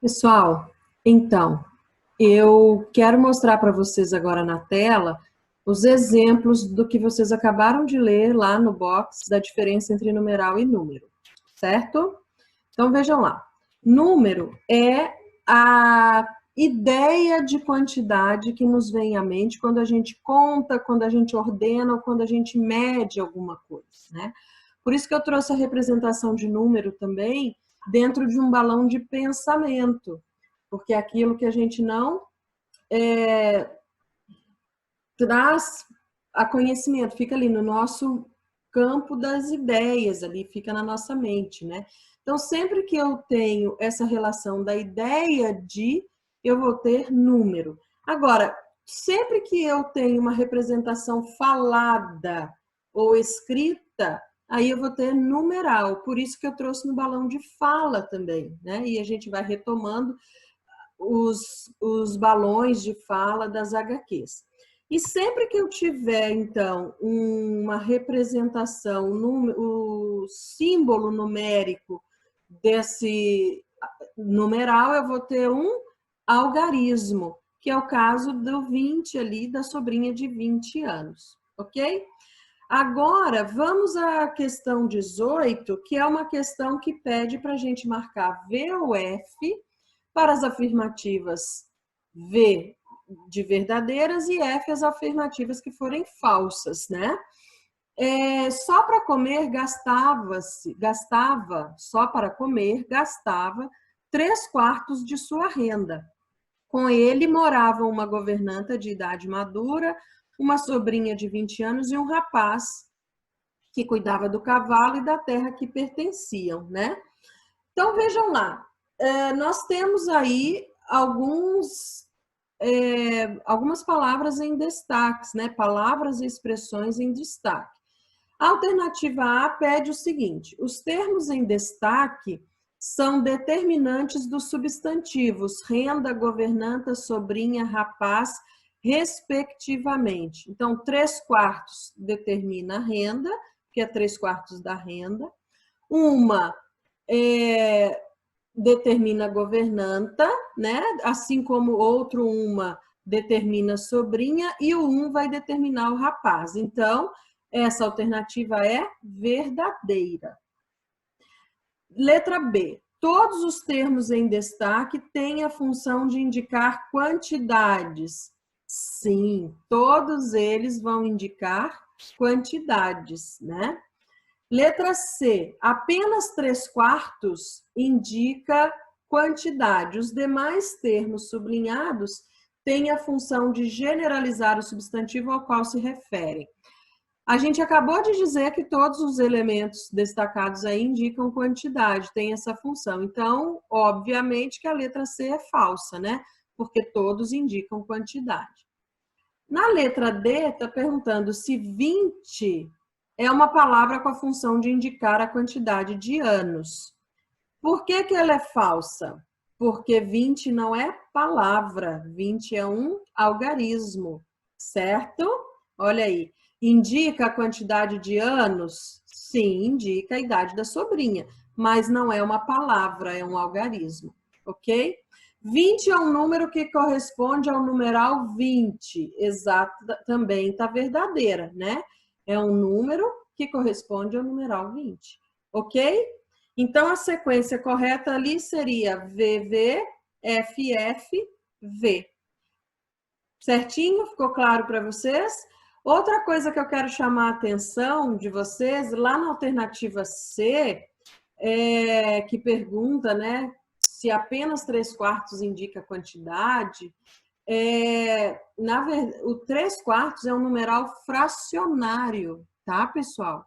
Pessoal, então, eu quero mostrar para vocês agora na tela os exemplos do que vocês acabaram de ler lá no box da diferença entre numeral e número, certo? Então, vejam lá. Número é a ideia de quantidade que nos vem à mente quando a gente conta, quando a gente ordena ou quando a gente mede alguma coisa, né? Por isso que eu trouxe a representação de número também dentro de um balão de pensamento, porque é aquilo que a gente não traz a conhecimento, fica ali no nosso campo das ideias, ali fica na nossa mente, né? Então, sempre que eu tenho essa relação da ideia de, eu vou ter número. Agora, sempre que eu tenho uma representação falada ou escrita, aí eu vou ter numeral. Por isso que eu trouxe no balão de fala também, né? E a gente vai retomando os balões de fala das HQs. E sempre que eu tiver, então, uma representação, o símbolo numérico desse numeral, eu vou ter um algarismo, que é o caso do 20 ali, da sobrinha de 20 anos, ok? Agora, vamos à questão 18, que é uma questão que pede para a gente marcar V ou F para as afirmativas V de verdadeiras e F as afirmativas que forem falsas, né? Só para comer gastava, só para comer gastava 3/4 de sua renda. Com ele moravam uma governanta de idade madura, uma sobrinha de 20 anos e um rapaz que cuidava do cavalo e da terra que pertenciam, né? Então, vejam lá, nós temos aí algumas palavras em destaques, né? Palavras e expressões em destaque. A alternativa A pede o seguinte: os termos em destaque são determinantes dos substantivos renda, governanta, sobrinha, rapaz, respectivamente. Então, 3/4 determina a renda, que é 3/4 da renda. Uma determina a governanta, né? Assim como outro uma determina sobrinha e o um vai determinar o rapaz. Então, essa alternativa é verdadeira. Letra B. Todos os termos em destaque têm a função de indicar quantidades. Sim, todos eles vão indicar quantidades, né? Letra C. Apenas 3/4 indica quantidade. Os demais termos sublinhados têm a função de generalizar o substantivo ao qual se referem. A gente acabou de dizer que todos os elementos destacados aí indicam quantidade, tem essa função. Então, obviamente que a letra C é falsa, né? Porque todos indicam quantidade. Na letra D, está perguntando se 20 é uma palavra com a função de indicar a quantidade de anos. Por que que ela é falsa? Porque 20 não é palavra, 20 é um algarismo, certo? Olha aí. Indica a quantidade de anos? Sim, indica a idade da sobrinha, mas não é uma palavra, é um algarismo, ok? 20 é um número que corresponde ao numeral 20, exato, também está verdadeira, né? É um número que corresponde ao numeral 20, ok? Então, a sequência correta ali seria VV, FF, V. Certinho? Ficou claro para vocês? Outra coisa que eu quero chamar a atenção de vocês, lá na alternativa C, que pergunta, né, se apenas 3/4 indica quantidade, o 3/4 é um numeral fracionário, tá, pessoal?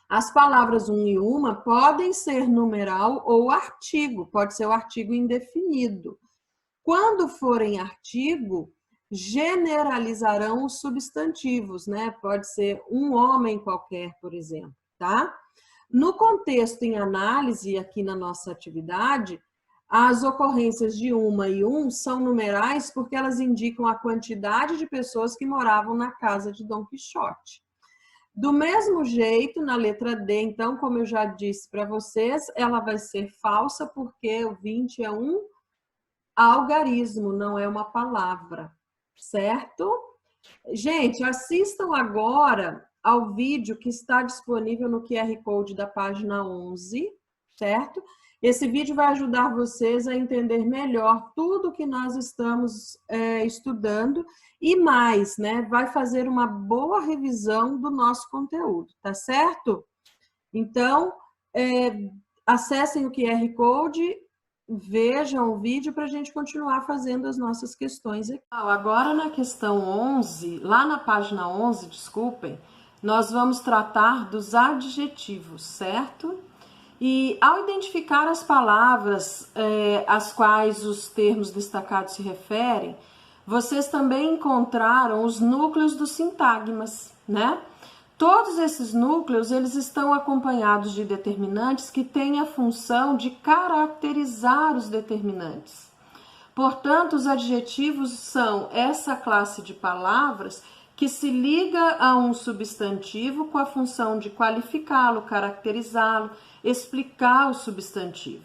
As palavras um e uma podem ser numeral ou artigo, pode ser o artigo indefinido. Quando forem artigo, generalizarão os substantivos, né? Pode ser um homem qualquer, por exemplo, tá? No contexto em análise, aqui na nossa atividade, as ocorrências de uma e um são numerais porque elas indicam a quantidade de pessoas que moravam na casa de Dom Quixote. Do mesmo jeito, na letra D, então, como eu já disse para vocês, ela vai ser falsa porque o 20 é um algarismo, não é uma palavra, certo? Gente, assistam agora ao vídeo que está disponível no QR Code da página 11, certo? Esse vídeo vai ajudar vocês a entender melhor tudo que nós estamos estudando e mais, né? Vai fazer uma boa revisão do nosso conteúdo, tá certo? Então, acessem o QR Code, vejam o vídeo para a gente continuar fazendo as nossas questões aqui. Agora na questão 11, lá na página 11, desculpem, nós vamos tratar dos adjetivos, certo? E ao identificar as palavras às quais os termos destacados se referem, vocês também encontraram os núcleos dos sintagmas, né? Todos esses núcleos, eles estão acompanhados de determinantes que têm a função de caracterizar os determinantes. Portanto, os adjetivos são essa classe de palavras que se liga a um substantivo com a função de qualificá-lo, caracterizá-lo, explicar o substantivo,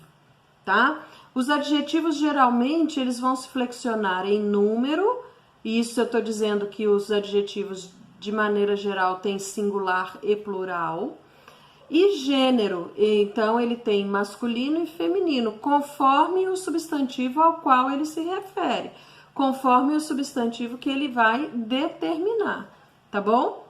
tá? Os adjetivos, geralmente, eles vão se flexionar em número, e isso eu estou dizendo que os adjetivos, de maneira geral, têm singular e plural, e gênero, então ele tem masculino e feminino, conforme o substantivo ao qual ele se refere, conforme o substantivo que ele vai determinar, tá bom?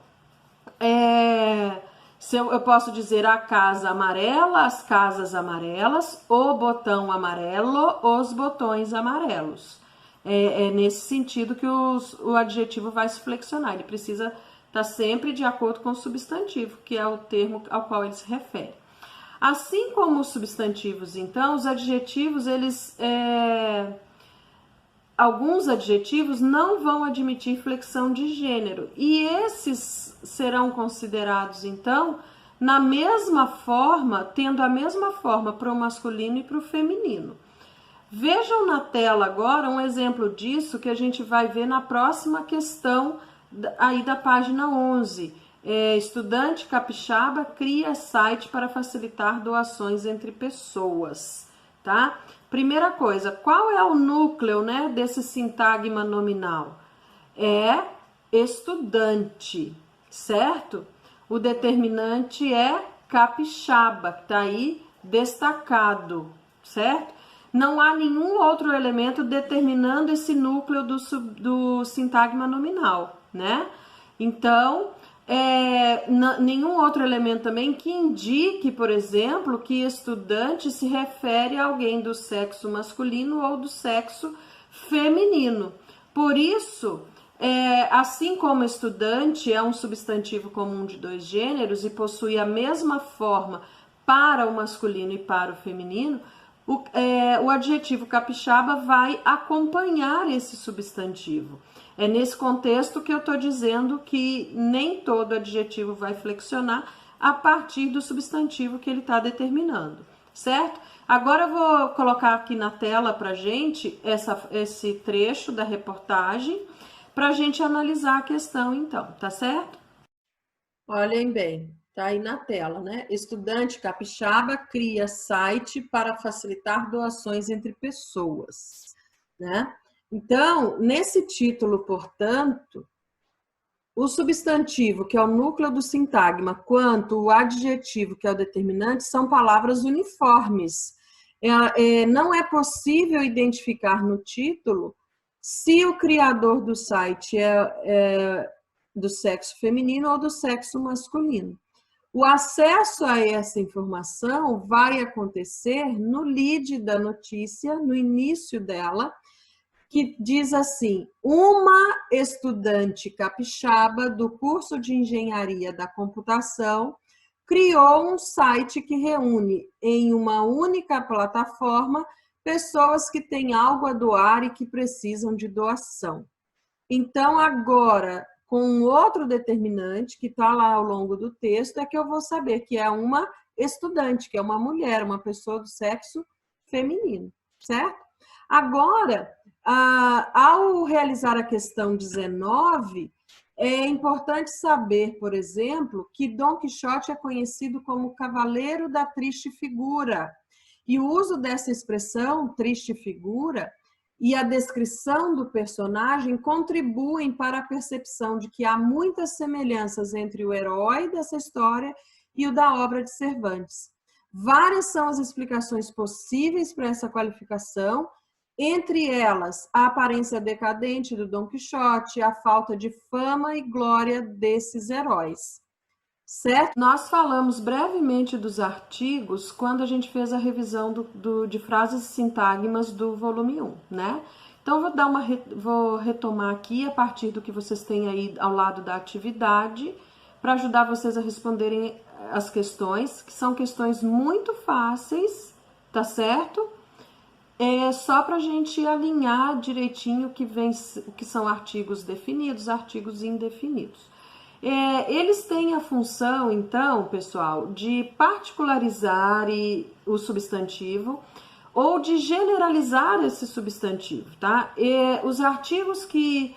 Eu posso dizer a casa amarela, as casas amarelas, o botão amarelo, os botões amarelos. É nesse sentido que o adjetivo vai se flexionar, ele precisa estar sempre de acordo com o substantivo, que é o termo ao qual ele se refere. Assim como os substantivos, então, os adjetivos, alguns adjetivos não vão admitir flexão de gênero, e esses serão considerados, então, na mesma forma, tendo a mesma forma para o masculino e para o feminino. Vejam na tela agora um exemplo disso que a gente vai ver na próxima questão aí da página 11. Estudante capixaba cria site para facilitar doações entre pessoas, tá? Primeira coisa, qual é o núcleo, né, desse sintagma nominal? É estudante, certo? O determinante é capixaba, que tá aí destacado, certo? Não há nenhum outro elemento determinando esse núcleo do sintagma nominal, né? Então, nenhum outro elemento também que indique, por exemplo, que estudante se refere a alguém do sexo masculino ou do sexo feminino. Por isso, assim como estudante é um substantivo comum de dois gêneros e possui a mesma forma para o masculino e para o feminino, o adjetivo capixaba vai acompanhar esse substantivo. É nesse contexto que eu estou dizendo que nem todo adjetivo vai flexionar a partir do substantivo que ele está determinando, certo? Agora eu vou colocar aqui na tela para gente esse trecho da reportagem para a gente analisar a questão, então, tá certo? Olhem bem. Tá aí na tela, né? Estudante capixaba cria site para facilitar doações entre pessoas, né? Então, nesse título, portanto, o substantivo, que é o núcleo do sintagma, quanto o adjetivo, que é o determinante, são palavras uniformes. Não é possível identificar no título se o criador do site é do sexo feminino ou do sexo masculino. O acesso a essa informação vai acontecer no lead da notícia, no início dela, que diz assim: uma estudante capixaba do curso de engenharia da computação criou um site que reúne em uma única plataforma pessoas que têm algo a doar e que precisam de doação. Então, agora, com um outro determinante que está lá ao longo do texto, é que eu vou saber que é uma estudante, que é uma mulher, uma pessoa do sexo feminino, certo? Agora, ao realizar a questão 19, É importante saber, por exemplo, que Dom Quixote é conhecido como Cavaleiro da Triste Figura. E o uso dessa expressão, triste figura, e a descrição do personagem contribuem para a percepção de que há muitas semelhanças entre o herói dessa história e o da obra de Cervantes. Várias são as explicações possíveis para essa qualificação, entre elas a aparência decadente do Dom Quixote, a falta de fama e glória desses heróis. Certo? Nós falamos brevemente dos artigos quando a gente fez a revisão de frases e sintagmas do volume 1, né? Então, vou retomar aqui a partir do que vocês têm aí ao lado da atividade, para ajudar vocês a responderem as questões, que são questões muito fáceis, tá certo? É só para a gente alinhar direitinho o que são artigos definidos, artigos indefinidos. Eles têm a função, então, pessoal, de particularizar o substantivo ou de generalizar esse substantivo, tá? Os artigos que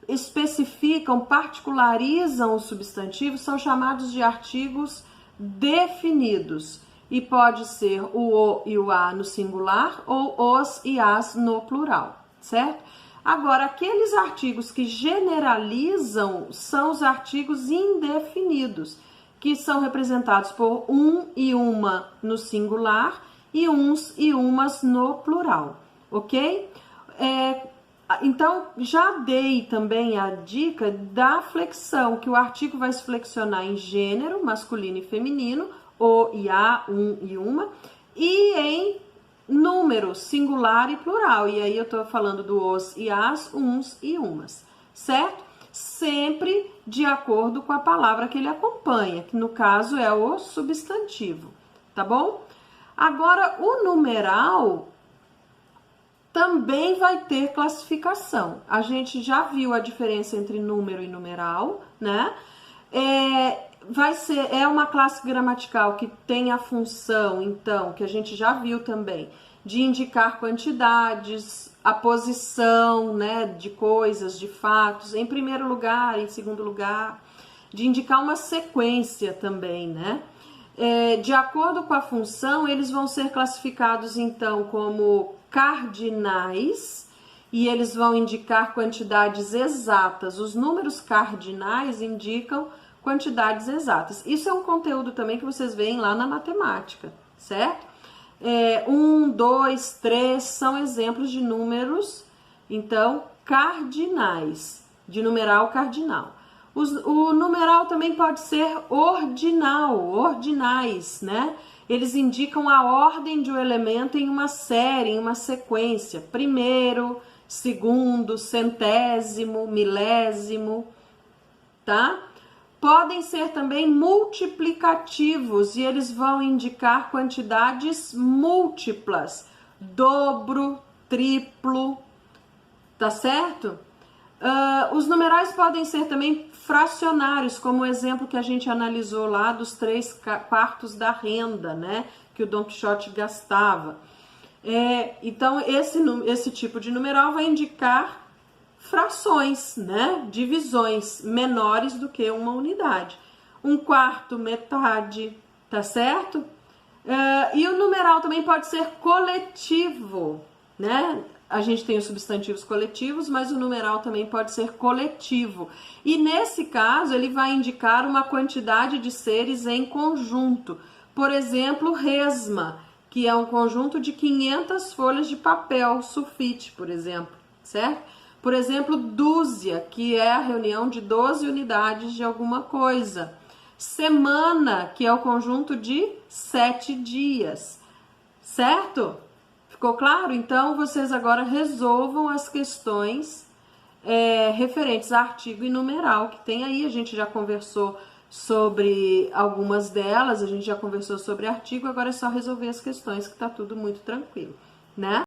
especificam, particularizam o substantivo são chamados de artigos definidos. E pode ser o e o a no singular ou os e as no plural, certo? Agora, aqueles artigos que generalizam são os artigos indefinidos, que são representados por um e uma no singular e uns e umas no plural, ok? Então, já dei também a dica da flexão, que o artigo vai se flexionar em gênero, masculino e feminino, o e a, um e uma, e em número, singular e plural. E aí eu tô falando do os e as, uns e umas, certo? Sempre de acordo com a palavra que ele acompanha, que no caso é o substantivo, tá bom? Agora, o numeral também vai ter classificação. A gente já viu a diferença entre número e numeral, né? É uma classe gramatical que tem a função, então, que a gente já viu também, de indicar quantidades, a posição, né, de coisas, de fatos, em primeiro lugar, em segundo lugar, de indicar uma sequência também, né? De acordo com a função, eles vão ser classificados, então, como cardinais, e eles vão indicar quantidades exatas. Os números cardinais indicam quantidades exatas. Isso é um conteúdo também que vocês veem lá na matemática, certo? 1, 2, 3 são exemplos de números, então, cardinais, de numeral cardinal. O numeral também pode ser ordinal, ordinais, né? Eles indicam a ordem de um elemento em uma série, em uma sequência. Primeiro, segundo, centésimo, milésimo, tá? Podem ser também multiplicativos e eles vão indicar quantidades múltiplas, dobro, triplo, tá certo? Os numerais podem ser também fracionários, como o exemplo que a gente analisou lá dos 3/4 da renda, né, que o Dom Quixote gastava. Então, esse tipo de numeral vai indicar frações, né? Divisões menores do que uma unidade. 1/4, metade, tá certo? E o numeral também pode ser coletivo, né? A gente tem os substantivos coletivos, mas o numeral também pode ser coletivo. E nesse caso, ele vai indicar uma quantidade de seres em conjunto. Por exemplo, resma, que é um conjunto de 500 folhas de papel, sulfite, por exemplo, certo? Por exemplo, dúzia, que é a reunião de 12 unidades de alguma coisa. Semana, que é o conjunto de 7 dias, certo? Ficou claro? Então, vocês agora resolvam as questões referentes a artigo e numeral que tem aí. A gente já conversou sobre algumas delas, a gente já conversou sobre artigo, agora é só resolver as questões que tá tudo muito tranquilo, né?